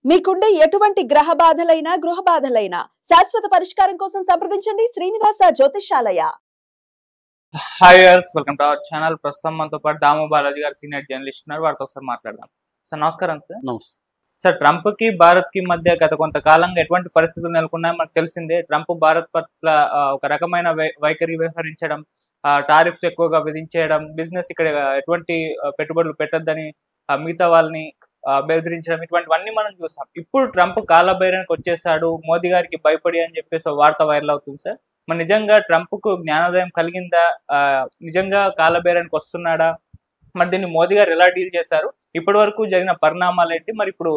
మీకుండే ఎటువంటి గ్రహ బాధలైనా గృహ బాధలైనా శాశ్వత పరిష్కారం కోసం సంప్రదించండి Srinivasa Jyothishalaya. Hi guys, welcome to our channel. ప్రస్తుతం మనతో పాటు దాము బాలాజీ గారు సీనియర్ జర్నలిస్ట్ ఉన్నారు. వారితో ఒకసారి మాట్లాడదాం. సార్ నమస్కారం. నమస్తే సార్, ట్రంప్ కి భారత్ కి మధ్య గత కొంతకాలంగా ఎటువంటి పరిస్థితులు నెలకొన్నాయో మనకు తెలిసిందే. ట్రంప్ భారత్ పట్ల ఒక రకమైన వైఖరి వ్యవహరించడం, టారిఫ్స్ ఎక్కువగా విధించేయడం, బిజినెస్ ఇక్కడ ఎటువంటి పెట్టుబడులు పెట్టొద్దని మిగతా వాళ్ళని బెదిరించడం, ఇటువంటివన్నీ మనం చూసాం. ఇప్పుడు ట్రంప్ కాలబైరానికి వచ్చేసాడు, మోదీ గారికి భయపడి అని చెప్పేసి వార్త వైరల్ అవుతుంది సార్. మరి నిజంగా ట్రంప్ కు జ్ఞానోదయం కలిగిందా? నిజంగా కాలబేరానికి వస్తున్నాడా? మరి దీన్ని మోదీ గారు ఎలా డీల్ చేశారు? ఇప్పటి వరకు జరిగిన పరిణామాలు ఏంటి? మరి ఇప్పుడు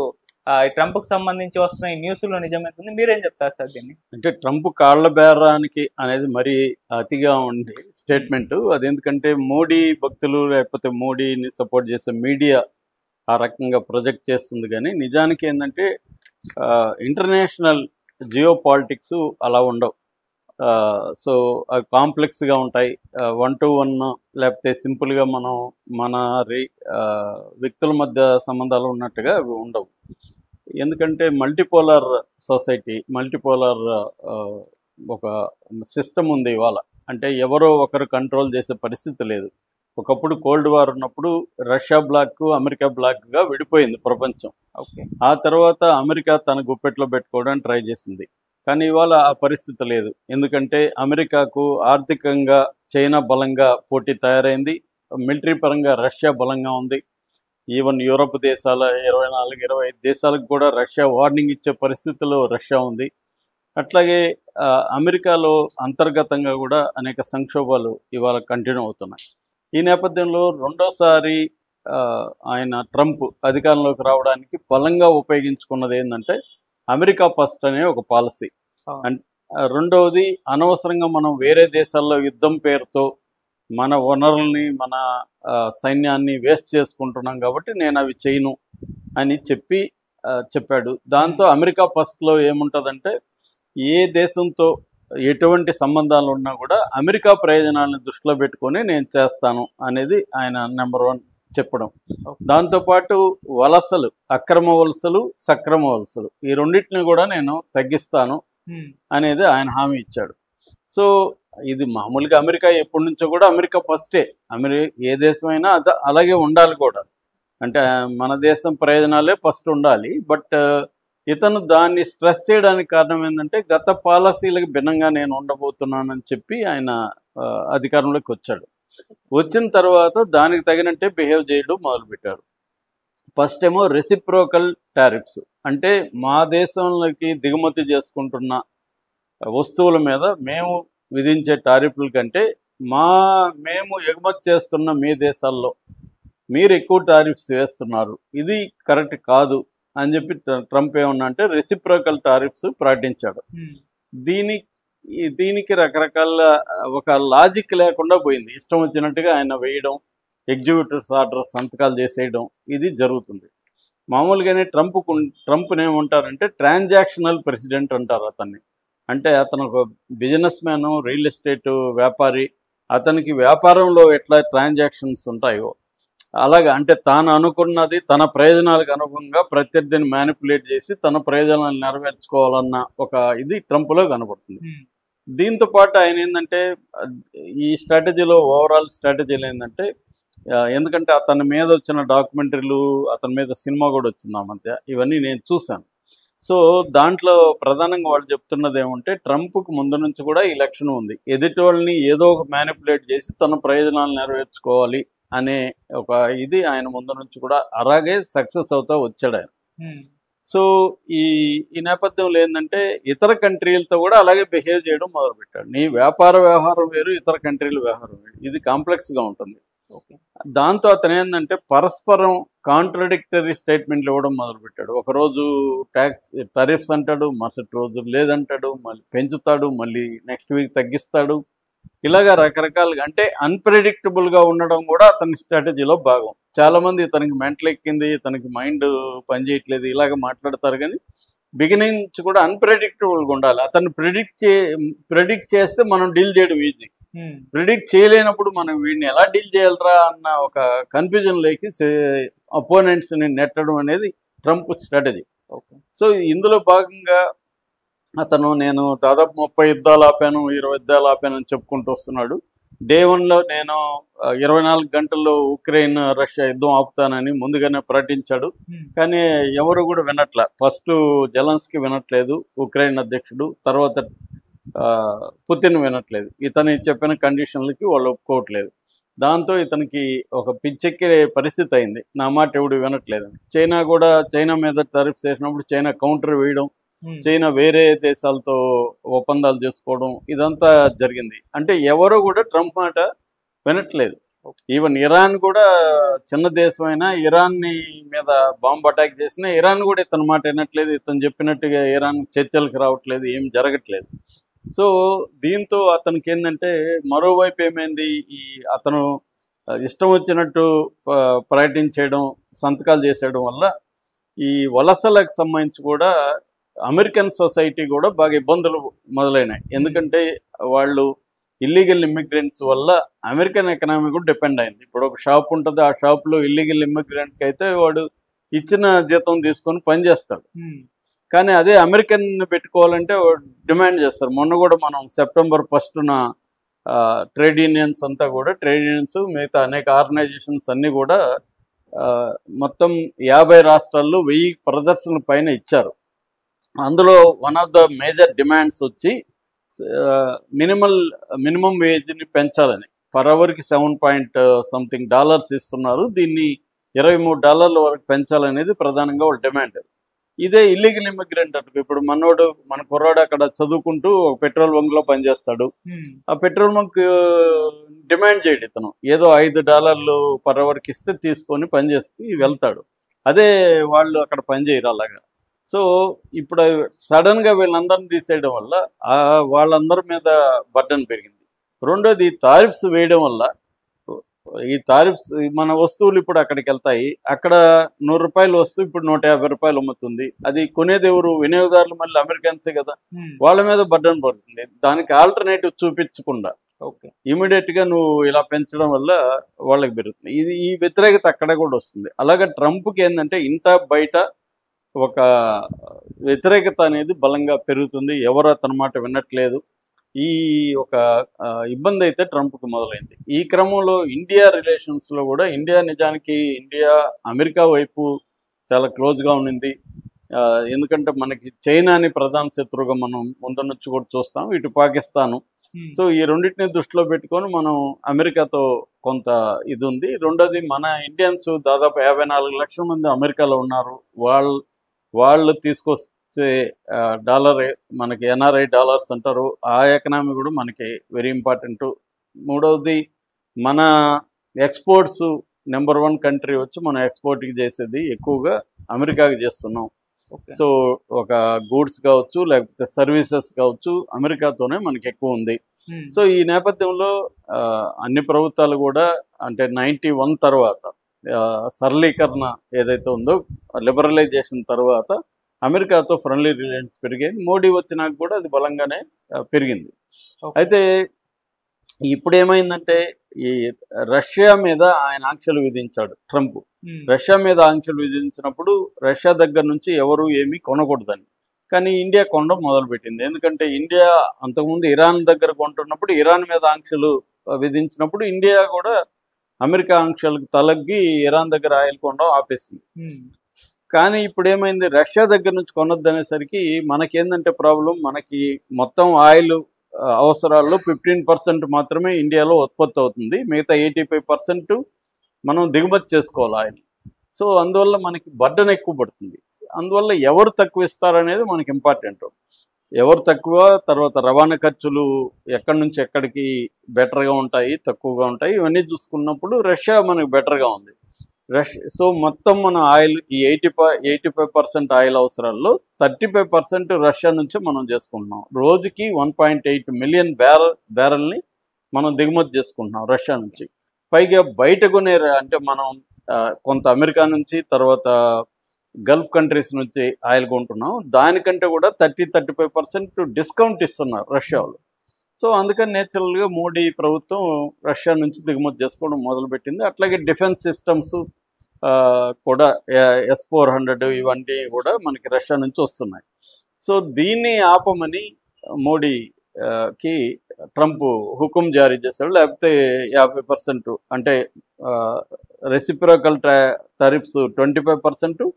ట్రంప్ కు సంబంధించి వస్తున్న ఈ న్యూస్ లో నిజమవుతుంది, మీరేం చెప్తారు సార్ దీన్ని? అంటే ట్రంప్ కాళ్ళ బేరానికి అనేది మరీ అతిగా ఉంది స్టేట్మెంట్. అది ఎందుకంటే మోడీ భక్తులు లేకపోతే మోడీని సపోర్ట్ చేసే మీడియా ఆ రకంగా ప్రొజెక్ట్ చేస్తుంది. కానీ నిజానికి ఏంటంటే ఇంటర్నేషనల్ జియో పాలిటిక్స్ అలా ఉండవు. సో అవి కాంప్లెక్స్గా ఉంటాయి. 1-to-1 లేకపోతే సింపుల్గా మన వ్యక్తుల మధ్య సంబంధాలు ఉన్నట్టుగా అవి ఉండవు. ఎందుకంటే మల్టీపోలార్ సొసైటీ, మల్టీపోలార్ ఒక సిస్టమ్ ఉంది ఇవాళ. అంటే ఎవరో ఒకరు కంట్రోల్ చేసే పరిస్థితి లేదు. ఒకప్పుడు కోల్డ్ వార్ ఉన్నప్పుడు రష్యా బ్లాక్, అమెరికా బ్లాక్గా విడిపోయింది ప్రపంచం. ఓకే, ఆ తర్వాత అమెరికా తన గుప్పెట్లో పెట్టుకోవడానికి ట్రై చేసింది. కానీ ఇవాళ ఆ పరిస్థితి లేదు. ఎందుకంటే అమెరికాకు ఆర్థికంగా చైనా బలంగా పోటీ తయారైంది, మిలిటరీ పరంగా రష్యా బలంగా ఉంది. ఈవెన్ యూరోప్ దేశాల 24-25 దేశాలకు కూడా రష్యా వార్నింగ్ ఇచ్చే పరిస్థితిలో రష్యా ఉంది. అట్లాగే అమెరికాలో అంతర్గతంగా కూడా అనేక సంక్షోభాలు ఇవాళ కంటిన్యూ అవుతున్నాయి. ఈ నేపథ్యంలో రెండోసారి ఆయన ట్రంప్ అధికారంలోకి రావడానికి బలంగా ఉపయోగించుకున్నది ఏంటంటే అమెరికా ఫస్ట్ అనే ఒక పాలసీ. రెండవది, అనవసరంగా మనం వేరే దేశాల్లో యుద్ధం పేరుతో మన వనరుల్ని, మన సైన్యాన్ని వేస్ట్ చేసుకుంటున్నాం కాబట్టి నేను అవి చేయను అని చెప్పాడు. దాంతో అమెరికా ఫస్ట్లో ఏముంటుందంటే ఏ దేశంతో ఎటువంటి సంబంధాలు ఉన్నా కూడా అమెరికా ప్రయోజనాలను దృష్టిలో పెట్టుకొని నేను చేస్తాను అనేది ఆయన నెంబర్ 1 చెప్పడం. దాంతోపాటు వలసలు, అక్రమ వలసలు, సక్రమ వలసలు, ఈ రెండింటిని కూడా నేను తగ్గిస్తాను అనేది ఆయన హామీ ఇచ్చాడు. సో ఇది మామూలుగా అమెరికా ఎప్పటి నుంచో కూడా అమెరికా ఫస్టే. ఏ దేశమైనా అలాగే ఉండాలి కూడా. అంటే మన దేశం ప్రయోజనాలే ఫస్ట్ ఉండాలి. బట్ ఇతను దాన్ని స్ట్రెస్ చేయడానికి కారణం ఏంటంటే గత పాలసీలకు భిన్నంగా నేను ఉండబోతున్నానని చెప్పి ఆయన అధికారంలోకి వచ్చాడు. వచ్చిన తర్వాత దానికి తగినట్టే బిహేవ్ చేయడం మొదలుపెట్టారు. ఫస్ట్ ఏమో రెసిప్రోకల్ టారిఫ్స్, అంటే మా దేశంలోకి దిగుమతి చేసుకుంటున్న వస్తువుల మీద మేము విధించే టారిఫ్ల కంటే మేము ఎగుమతి చేస్తున్న మీ దేశాల్లో మీరు ఎక్కువ టారిఫ్స్ వేస్తున్నారు, ఇది కరెక్ట్ కాదు అని చెప్పి ట్రంప్ ఏమన్నా అంటే రెసిప్రోకల్ టారిఫ్స్ ప్రకటించాడు. దీనికి రకరకాల ఒక లాజిక్ లేకుండా పోయింది. ఇష్టం వచ్చినట్టుగా ఆయన వేయడం, ఎగ్జిక్యూటివ్ ఆర్డర్స్ సంతకాలు చేసేయడం, ఇది జరుగుతుంది. మామూలుగానే ట్రంప్ని ఏమంటారంటే ట్రాన్సాక్షనల్ ప్రెసిడెంట్ అంటారు అతన్ని. అంటే అతను ఒక బిజినెస్ మ్యాన్, రియల్ ఎస్టేట్ వ్యాపారి. అతనికి వ్యాపారంలో ఎట్లా ట్రాన్సాక్షన్స్ ఉంటాయో అలాగా, అంటే తాను అనుకున్నది తన ప్రయోజనాలకు అనుగుణంగా ప్రత్యర్థిని మ్యానిపులేట్ చేసి తన ప్రయోజనాలు నెరవేర్చుకోవాలన్న ఒక ఇది ట్రంప్లో కనబడుతుంది. దీంతో పాటు ఆయన ఏంటంటే ఈ స్ట్రాటజీలో ఓవరాల్ స్ట్రాటజీలు ఏంటంటే, ఎందుకంటే అతని మీద వచ్చిన డాక్యుమెంటరీలు, అతని మీద సినిమా కూడా వచ్చింది ఆ మధ్య, ఇవన్నీ నేను చూశాను. సో దాంట్లో ప్రధానంగా వాళ్ళు చెప్తున్నది ఏమంటే ట్రంప్కు ముందు నుంచి కూడా ఈ లక్షణం ఉంది. ఎదుటి వాళ్ళని ఏదో ఒక మ్యానిపులేట్ చేసి తన ప్రయోజనాలు నెరవేర్చుకోవాలి అనే ఒక ఇది ఆయన ముందు నుంచి కూడా అలాగే సక్సెస్ అవుతూ వచ్చాడు ఆయన. సో ఈ నేపథ్యంలో ఏంటంటే ఇతర కంట్రీలతో కూడా అలాగే బిహేవ్ చేయడం మొదలుపెట్టాడు. నీ వ్యాపార వ్యవహారం వేరు, ఇతర కంట్రీల వ్యవహారం వేరు, ఇది కాంప్లెక్స్గా ఉంటుంది. దాంతో అతను ఏంటంటే పరస్పరం కాంట్రడిక్టరీ స్టేట్మెంట్లు ఇవ్వడం మొదలుపెట్టాడు. ఒకరోజు ట్యాక్స్ టారిఫ్స్ అంటాడు, మరుసటి రోజు లేదంటాడు, మళ్ళీ పెంచుతాడు, మళ్ళీ నెక్స్ట్ వీక్ తగ్గిస్తాడు. ఇలాగా రకరకాలుగా, అంటే అన్ప్రెడిక్టబుల్గా ఉండడం కూడా అతని స్ట్రాటజీలో భాగం. చాలామంది ఇతనికి మెంటల్ ఎక్కింది, ఇతనికి మైండ్ పనిచేయట్లేదు ఇలాగ మాట్లాడతారు. కానీ బిగినింగ్ నుంచి కూడా అన్ప్రెడిక్టబుల్గా ఉండాలి. అతన్ని ప్రెడిక్ట్ చేస్తే మనం డీల్ చేయడం ఈజీ. ప్రిడిక్ట్ చేయలేనప్పుడు మనం వీడిని ఎలా డీల్ చేయాలరా అన్న ఒక కన్ఫ్యూజన్ లేకి అపోనెంట్స్ని నెట్టడం అనేది ట్రంప్ స్ట్రాటజీ. ఓకే. సో ఇందులో భాగంగా అతను నేను దాదాపు 30 యుద్ధాలు ఆపాను, 20 యుద్ధాలు ఆపాను అని చెప్పుకుంటూ వస్తున్నాడు. డే 1లో నేను 24 గంటల్లో ఉక్రెయిన్ రష్యా యుద్ధం ఆపుతానని ముందుగానే ప్రకటించాడు. కానీ ఎవరు కూడా వినట్లే. ఫస్ట్ జెలెన్స్కీ వినట్లేదు, ఉక్రెయిన్ అధ్యక్షుడు. తర్వాత పుతిన్ వినట్లేదు. ఇతను చెప్పిన కండిషన్లకి వాళ్ళు ఒప్పుకోవట్లేదు. దాంతో ఇతనికి ఒక పిచ్చెక్కే పరిస్థితి అయింది. నా మాట ఎవడు వినట్లేదు. చైనా మీద టారిఫ్స్ వేసినప్పుడు చైనా కౌంటర్ వేయడం, చైనా వేరే దేశాలతో ఒప్పందాలు చేసుకోవడం, ఇదంతా జరిగింది. అంటే ఎవరు కూడా ట్రంప్ మాట వినట్లేదు. ఈవెన్ ఇరాన్ కూడా చిన్న దేశమైనా ఇరాన్ని మీద బాంబ్ అటాక్ చేసినా ఇరాన్ కూడా ఇతని మాట వినట్లేదు. ఇతను చెప్పినట్టుగా ఇరాన్ చర్చలకు రావట్లేదు, ఏం జరగట్లేదు. సో దీంతో అతనికి ఏంటంటే మరోవైపు ఏమైంది, అతను ఇష్టం వచ్చినట్టు ప్రకటించేయడం, సంతకాలు చేసేయడం వల్ల ఈ వలసలకు సంబంధించి కూడా అమెరికన్ సొసైటీ కూడా బాగా ఇబ్బందులు మొదలైనాయి. ఎందుకంటే వాళ్ళు ఇల్లీగల్ ఇమ్మిగ్రెంట్స్ వల్ల అమెరికన్ ఎకనామీ కూడా డిపెండ్ అయింది. ఇప్పుడు ఒక షాప్ ఉంటుంది, ఆ షాప్లో ఇల్లీగల్ ఇమ్మిగ్రెంట్కి అయితే వాడు ఇచ్చిన జీతం తీసుకొని పనిచేస్తాడు. కానీ అదే అమెరికన్ పెట్టుకోవాలంటే డిమాండ్ చేస్తారు. మొన్న కూడా మనం సెప్టెంబర్ 1న ట్రేడ్ యూనియన్స్ అంతా కూడా, ట్రేడ్ యూనియన్స్ మిగతా అనేక ఆర్గనైజేషన్స్ అన్నీ కూడా మొత్తం 50 రాష్ట్రాల్లో 1000 ప్రదర్శనల పైన ఇచ్చారు. అందులో one of the major demands వచ్చి మినిమం వేజ్ని పెంచాలని. పర్ అవర్కి $7 ఇస్తున్నారు, దీన్ని $23 వరకు పెంచాలనేది ప్రధానంగా వాళ్ళ డిమాండ్. ఇదే ఇల్లీగల్ ఇమిగ్రెంట్ అంటే ఇప్పుడు మన కుర్రాడు అక్కడ చదువుకుంటూ ఒక పెట్రోల్ బంక్లో పనిచేస్తాడు. ఆ పెట్రోల్ బంక్ డిమాండ్ చేయడు, ఇతను ఏదో $5 పర్ అవర్కి ఇస్తే తీసుకొని పనిచేస్తే వెళ్తాడు. అదే వాళ్ళు అక్కడ పనిచేయరు అలాగా. సో ఇప్పుడు సడన్గా వీళ్ళందరినీ తీసేయడం వల్ల వాళ్ళందరి మీద బర్డన్ పెరిగింది. రెండోది టారిఫ్స్ వేయడం వల్ల, ఈ టారిఫ్స్ మన వస్తువులు ఇప్పుడు అక్కడికి వెళ్తాయి. అక్కడ ₹100 వస్తువు ఇప్పుడు ₹150 అమ్ముతుంది. అది కొనేది ఎవరు? వినియోగదారులు, మళ్ళీ అమెరికన్సే కదా. వాళ్ళ మీద బర్డన్ పడుతుంది. దానికి ఆల్టర్నేటివ్ చూపించకుండా ఇమీడియట్గా నువ్వు ఇలా పెంచడం వల్ల వాళ్ళకి పెరుగుతుంది. ఈ వ్యతిరేకత అక్కడ కూడా వస్తుంది. అలాగే ట్రంప్కి ఏంటంటే ఇంట బయట ఒక వ్యతిరేకత అనేది బలంగా పెరుగుతుంది. ఎవరు అతని మాట వినట్లేదు. ఈ ఒక ఇబ్బంది అయితే ట్రంప్కి మొదలైంది. ఈ క్రమంలో ఇండియా రిలేషన్స్లో కూడా నిజానికి అమెరికా వైపు చాలా క్లోజ్గా ఉండింది. ఎందుకంటే మనకి చైనాని ప్రధాన శత్రువుగా మనం ముందు నుంచి కూడా చూస్తాం, ఇటు పాకిస్తాను. సో ఈ రెండింటిని దృష్టిలో పెట్టుకొని మనం అమెరికాతో కొంత ఇది ఉంది. రెండోది, మన ఇండియన్స్ దాదాపు 54 లక్షల మంది అమెరికాలో ఉన్నారు. వాళ్ళు తీసుకొస్తే డాలర్, మనకి NRI డాలర్స్ అంటారు, ఆ ఎకనామీ కూడా మనకి వెరీ ఇంపార్టెంట్. మూడవది, మన ఎక్స్పోర్ట్స్ నెంబర్ 1 కంట్రీ వచ్చి మనం ఎక్స్పోర్ట్కి చేసేది ఎక్కువగా అమెరికాకి చేస్తున్నాం. సో ఒక గూడ్స్ కావచ్చు, లేకపోతే సర్వీసెస్ కావచ్చు, అమెరికాతోనే మనకి ఎక్కువ ఉంది. సో ఈ నేపథ్యంలో అన్ని ప్రభుత్వాలు కూడా అంటే 91 తర్వాత సరళీకరణ ఏదైతే ఉందో, లిబరలైజేషన్ తర్వాత అమెరికాతో ఫ్రెండ్లీ రిలేషన్స్ పెరిగాయి. మోడీ వచ్చినాక కూడా అది బలంగానే పెరిగింది. అయితే ఇప్పుడు ఏమైందంటే ఈ రష్యా మీద ఆయన ఆంక్షలు విధించాడు ట్రంప్. రష్యా మీద ఆంక్షలు విధించినప్పుడు రష్యా దగ్గర నుంచి ఎవరు ఏమీ కొనకూడదని. కానీ ఇండియా కొనడం మొదలుపెట్టింది. ఎందుకంటే ఇండియా అంతకుముందు ఇరాన్ దగ్గర కొంటున్నప్పుడు, ఇరాన్ మీద ఆంక్షలు విధించినప్పుడు ఇండియా కూడా అమెరికా ఆంక్షలకు తలగ్గి ఇరాన్ దగ్గర ఆయిల్ కొనడం ఆపేసింది. కానీ ఇప్పుడు ఏమైంది, రష్యా దగ్గర నుంచి కొనొద్దనేసరికి మనకేందంటే ప్రాబ్లం, మనకి మొత్తం ఆయిల్ అవసరాల్లో 15% మాత్రమే ఇండియాలో ఉత్పత్తి అవుతుంది. మిగతా 85% మనం దిగుమతి చేసుకోవాలి ఆయిల్. సో అందువల్ల మనకి బర్డన్ ఎక్కువ పడుతుంది. అందువల్ల ఎవరు తక్కువ ఇస్తారనేది మనకి ఇంపార్టెంట్. ఎవరు తక్కువ, తర్వాత రవాణా ఖర్చులు ఎక్కడి నుంచి ఎక్కడికి బెటర్గా ఉంటాయి, తక్కువగా ఉంటాయి, ఇవన్నీ చూసుకున్నప్పుడు రష్యా మనకు బెటర్గా ఉంది. సో మొత్తం మన ఆయిల్ ఈ 85% ఆయిల్ అవసరాల్లో 35% రష్యా నుంచే మనం చేసుకుంటున్నాం. రోజుకి 1.8 మిలియన్ బ్యారెల్ని మనం దిగుమతి చేసుకుంటున్నాం రష్యా నుంచి. పైగా బయట కొనే అంటే మనం కొంత అమెరికా నుంచి, తర్వాత గల్ఫ్ కంట్రీస్ నుంచి ఆయిల్ కొంటున్నాం. దానికంటే కూడా 30-35% డిస్కౌంట్ ఇస్తున్నారు రష్యా వాళ్ళు. సో అందుకని నేచురల్గా మోడీ ప్రభుత్వం రష్యా నుంచి దిగుమతి చేసుకోవడం మొదలుపెట్టింది. అట్లాగే డిఫెన్స్ సిస్టమ్స్, కూడా S-400 ఇవన్నీ కూడా మనకి రష్యా నుంచి వస్తున్నాయి. సో దీన్ని ఆపమని మోడీకి ట్రంప్ హుకుం జారీ చేశాడు. లేకపోతే 50% అంటే రెసిప్రోకల్ టారిఫ్స్ 25%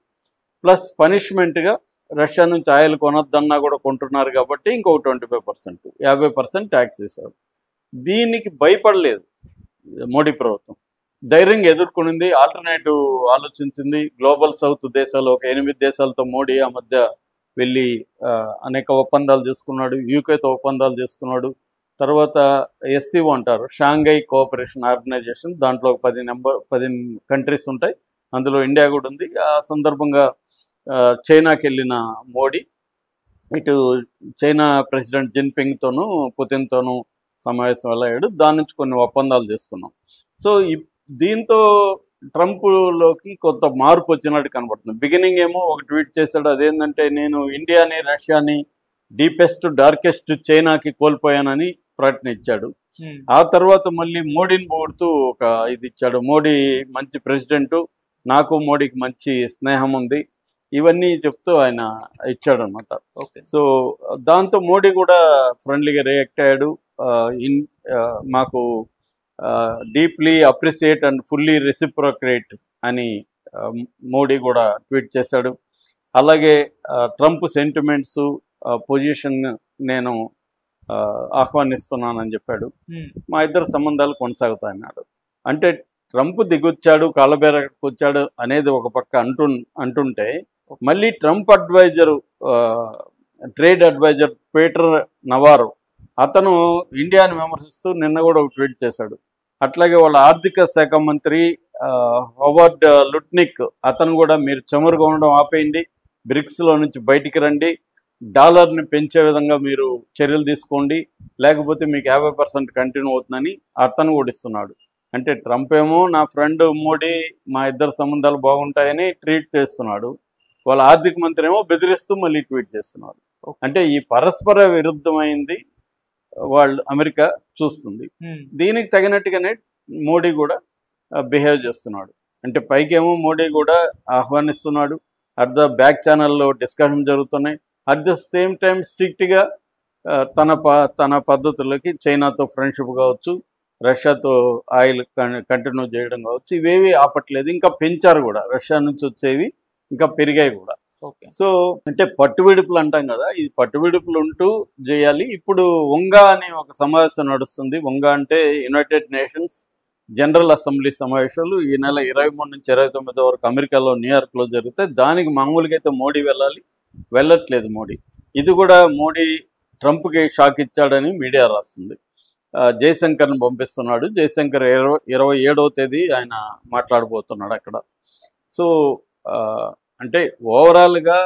ప్లస్ పనిష్మెంట్గా రష్యా నుంచి ఆయిల్ కొనొద్దన్నా కూడా కొంటున్నారు కాబట్టి ఇంకొక 25%, 50% ట్యాక్స్ వేశారు. దీనికి భయపడలేదు మోడీ ప్రభుత్వం, ధైర్యంగా ఎదుర్కొనింది, ఆల్టర్నేటివ్ ఆలోచించింది. గ్లోబల్ సౌత్ దేశాలు ఒక 8 దేశాలతో మోడీ ఆ మధ్య వెళ్ళి అనేక ఒప్పందాలు చేసుకున్నాడు. యూకేతో ఒప్పందాలు చేసుకున్నాడు. తర్వాత SCO అంటారు, షాంఘై కోఆపరేషన్ ఆర్గనైజేషన్. దాంట్లో 10 కంట్రీస్ ఉంటాయి, అందులో ఇండియా కూడా ఉంది. ఆ సందర్భంగా చైనాకి వెళ్ళిన మోడీ ఇటు చైనా ప్రెసిడెంట్ జిన్పింగ్తోనూ పుతిన్తోనూ సమావేశం వెళ్ళాడు. దాని నుంచి కొన్ని ఒప్పందాలు చేసుకున్నాం. సో దీంతో ట్రంప్లోకి కొంత మార్పు వచ్చినట్టు కనబడుతుంది. బిగినింగ్ ఏమో ఒక ట్వీట్ చేశాడు, అదేంటంటే నేను ఇండియాని రష్యాని డీపెస్ట్ డార్కెస్ట్ చైనాకి కోల్పోయానని ప్రకటించాడు. ఆ తర్వాత మళ్ళీ మోడీని పొగుడుతూ ఒక ఇది ఇచ్చాడు, మోడీ మంచి ప్రెసిడెంటు, నాకు మోడీకి మంచి స్నేహం ఉంది, ఇవన్నీ చెప్తూ ఆయన ఇచ్చాడు అనమాట. ఓకే. సో దాంతో మోడీ కూడా ఫ్రెండ్లీగా రియాక్ట్ అయ్యాడు. మాకు deeply appreciate and fully reciprocate అని మోడీ కూడా ట్వీట్ చేశాడు. అలాగే ట్రంప్ సెంటిమెంట్స్ పొజిషన్ నేను ఆహ్వానిస్తున్నానని చెప్పాడు. మా ఇద్దరు సంబంధాలు కొనసాగుతాయన్నాడు. అంటే ట్రంప్ దిగొచ్చాడు, కాళ్ళబేరకు వచ్చాడు అనేది ఒక పక్క అంటుంటే మళ్ళీ Trump adviser, trade adviser Peter Navarro అతను ఇండియాని విమర్శిస్తూ నిన్న కూడా ఒక ట్వీట్ చేశాడు. అట్లాగే వాళ్ళ ఆర్థిక శాఖ మంత్రి హోవర్డ్ లుట్నిక్ అతను కూడా మీరు చమురుగా ఉండడం ఆపేయండి, బ్రిక్స్లో నుంచి బయటికి రండి, డాలర్ని పెంచే విధంగా మీరు చర్యలు తీసుకోండి, లేకపోతే మీకు 50% కంటిన్యూ అవుతుందని అతను కూడా ఇస్తున్నాడు. అంటే ట్రంప్ ఏమో నా ఫ్రెండ్ మోడీ, మా ఇద్దరు సంబంధాలు బాగుంటాయని ట్వీట్ చేస్తున్నాడు, వాళ్ళ ఆర్థిక మంత్రి ఏమో బెదిరిస్తూ మళ్ళీ ట్వీట్ చేస్తున్నారు. అంటే ఈ పరస్పర విరుద్ధమైంది వాళ్ళు అమెరికా చూస్తుంది. దీనికి తగినట్టుగానే మోడీ కూడా బిహేవ్ చేస్తున్నాడు. అంటే పైకేమో మోడీ కూడా ఆహ్వానిస్తున్నాడు, అట్ ద బ్యాక్ ఛానల్లో డిస్కషన్ జరుగుతున్నాయి. అట్ ద సేమ్ టైం స్ట్రిక్ట్గా తన పద్ధతులకి చైనాతో ఫ్రెండ్షిప్ కావచ్చు, రష్యాతో ఆయిల్ కంటిన్యూ చేయడం కావచ్చు, ఇవేవి ఆపట్లేదు, ఇంకా పెంచారు కూడా. రష్యా నుంచి వచ్చేవి ఇంకా పెరిగాయి కూడా. ఓకే. సో అంటే పట్టువిడుపులు అంటాం కదా, ఇది పట్టువిడుపులు ఉంటూ చేయాలి. ఇప్పుడు వంగా అనే ఒక సమావేశం నడుస్తుంది. వంగా అంటే యునైటెడ్ నేషన్స్ జనరల్ అసెంబ్లీ సమావేశాలు ఈ నెల 23 నుంచి 29 వరకు అమెరికాలో న్యూయార్క్లో జరుగుతాయి. దానికి మామూలుగా అయితే మోడీ వెళ్ళట్లేదు మోడీ. ఇది కూడా మోడీ ట్రంప్కి షాక్ ఇచ్చాడని మీడియా రాస్తుంది. జయశంకర్ని పంపిస్తున్నాడు. జయశంకర్ 27వ తేదీ ఆయన మాట్లాడబోతున్నాడు అక్కడ. సో అంటే ఓవరాల్గా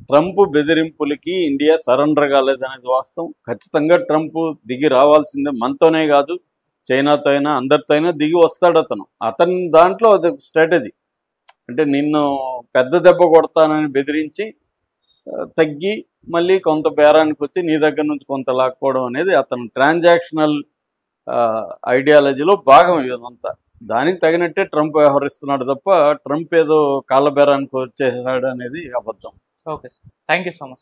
ట్రంప్ బెదిరింపులకి ఇండియా సరెండర్ కాలేదనేది వాస్తవం. ఖచ్చితంగా ట్రంప్ దిగి రావాల్సిందే, మనతోనే కాదు చైనాతో అయినా అందరితో అయినా దిగి వస్తాడు అతని దాంట్లో అది స్ట్రాటజీ. అంటే నిన్ను పెద్ద దెబ్బ కొడతానని బెదిరించి తగ్గి మళ్ళీ కొంత బేరానికి వచ్చి నీ దగ్గర నుంచి కొంత లాక్కోవడం అనేది అతను ట్రాన్సాక్షనల్ ఐడియాలజీలో భాగం ఇదంతా. దానికి తగినట్టే ట్రంప్ వ్యవహరిస్తున్నాడు తప్ప ట్రంప్ ఏదో కాళ్ళ బేరానికి వచ్చేసాడు అనేది అబద్ధం. Okay sir, thank you so much.